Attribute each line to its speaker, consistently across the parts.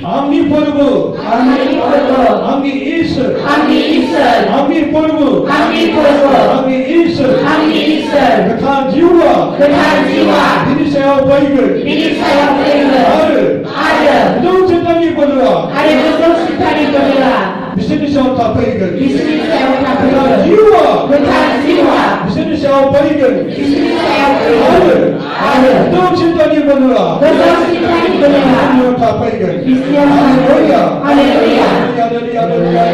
Speaker 1: আমি প্রভু,
Speaker 2: আমি প্রভু,
Speaker 1: আমি ঈশ্বর,
Speaker 2: আমি ঈশ্বর,
Speaker 1: আমি প্রভু,
Speaker 2: আমি প্রভু,
Speaker 1: আমি ঈশ্বর,
Speaker 2: আমি ঈশ্বর।
Speaker 1: Kata jiwa,
Speaker 2: Kata jiwa,
Speaker 1: ini saya berikan.
Speaker 2: ini saya berikan. Ada.
Speaker 1: Betul cintanya berdua.
Speaker 2: Ada betul cintanya berdua.
Speaker 1: Di sini saya tak berikan.
Speaker 2: Di sini saya tak
Speaker 1: Kata
Speaker 2: berikan.
Speaker 1: jiwa,
Speaker 2: Kata jiwa,
Speaker 1: di sini saya berikan.
Speaker 2: di sini saya berikan. Ada.
Speaker 1: Betul cintanya berdua.
Speaker 2: Betul cintanya berdua.
Speaker 1: Saya tak berikan.
Speaker 2: Di sini saya berikan. Haleluya.
Speaker 1: Haleluya, haleluya.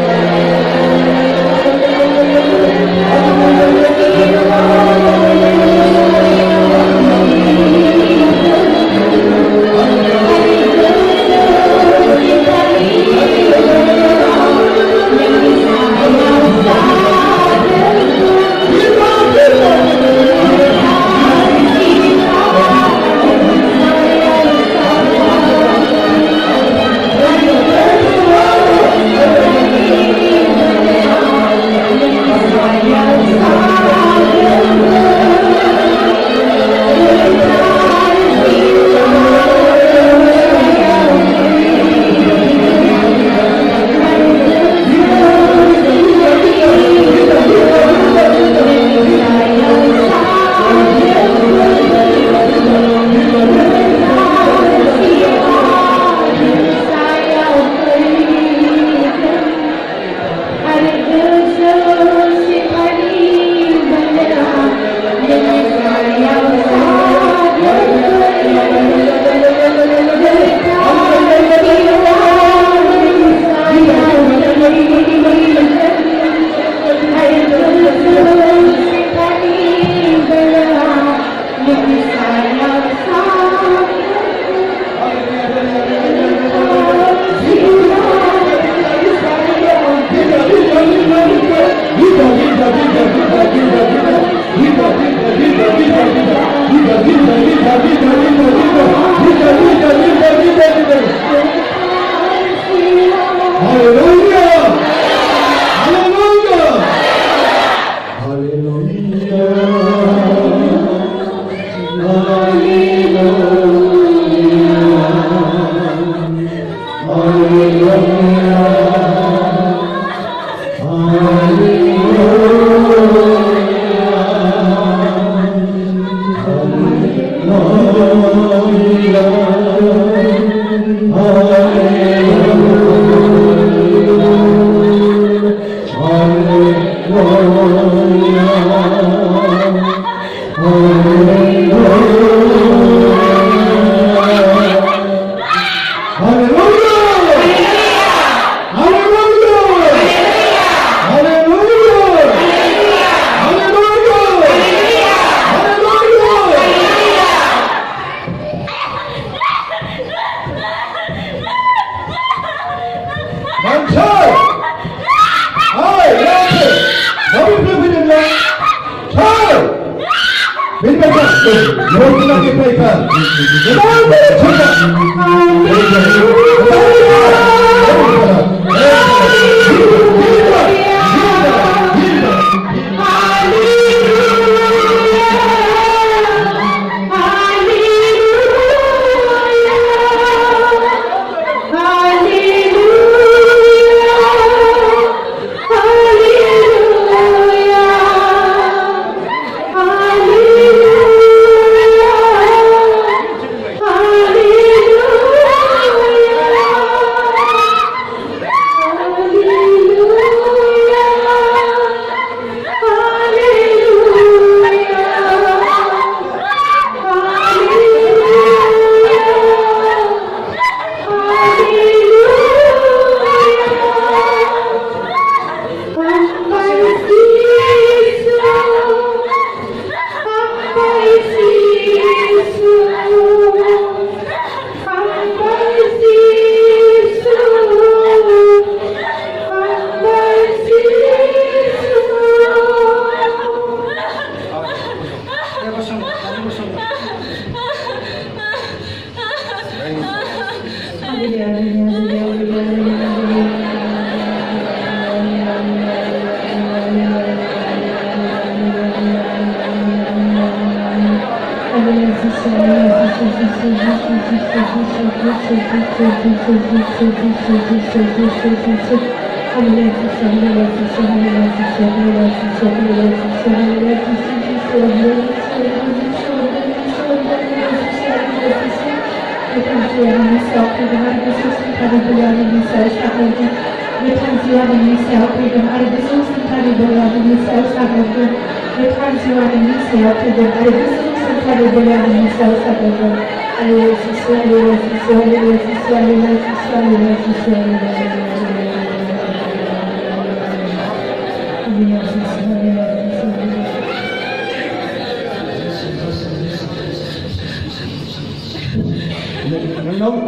Speaker 2: Hallelujah.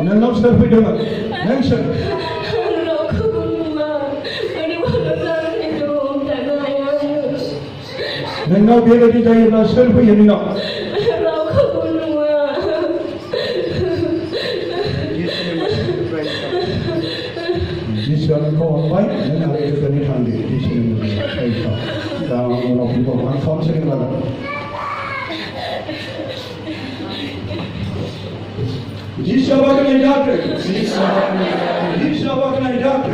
Speaker 1: Nang selfie dengan, nang selfie. Nang dia di dalam nak selfie ini nak. Jiskan kau baik, nang ada itu ni handi, jiskan baik. Dah orang pun orang form sering ada. Jisa bakal doctor. Jisa bakal doctor.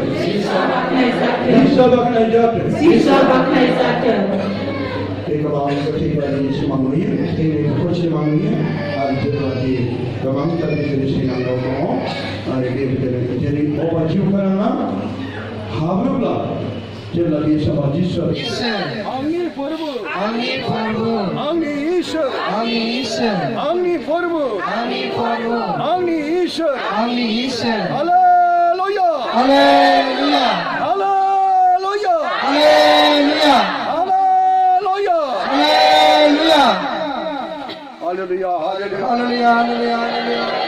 Speaker 1: एक बार कथी बारी सिमांगुई एक कोची मांगुई आज जब गवांग तभी जैसे नांगो को और एक जरी ओवर जीव करना हावला जब लगी समाजीश्वर आंगी परबो आंगी ईश्वर आंगी परबो आंगी ईश्वर hallelujah
Speaker 2: Hallelujah. Hallelujah.
Speaker 1: Hallelujah, hallelujah.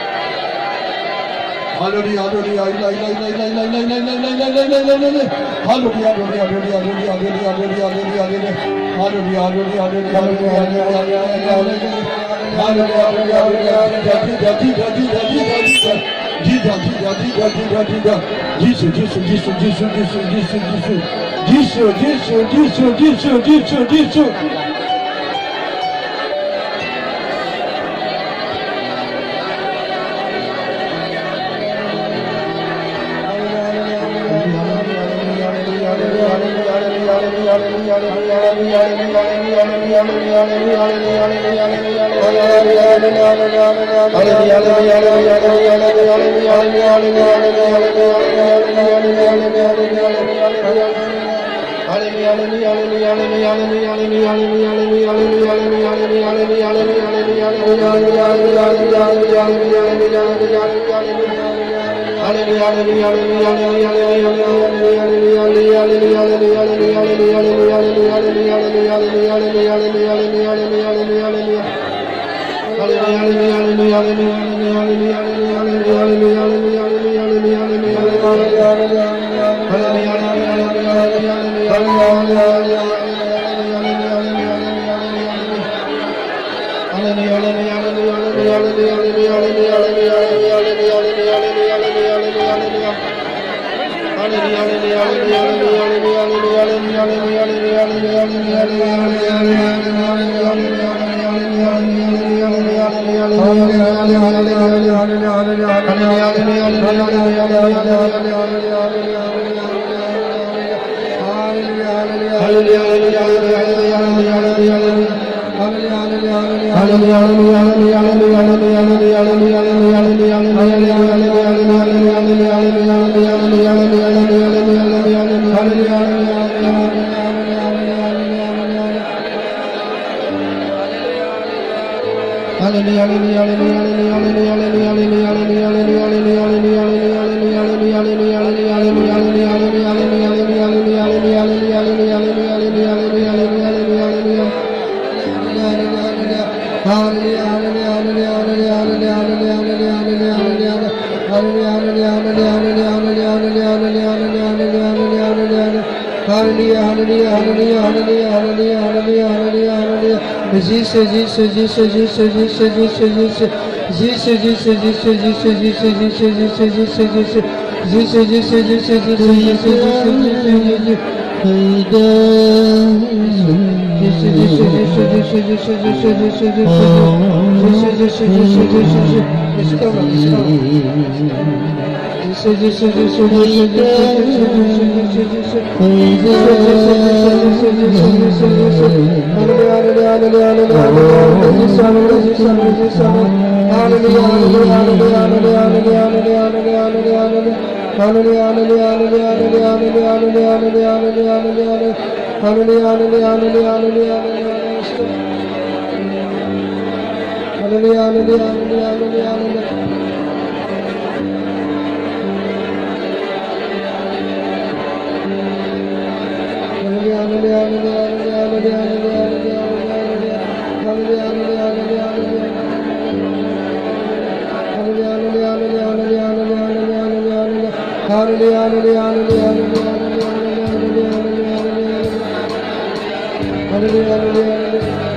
Speaker 2: Hallelujah.
Speaker 1: Hallelujah, hallelujah.
Speaker 3: Hallelujah.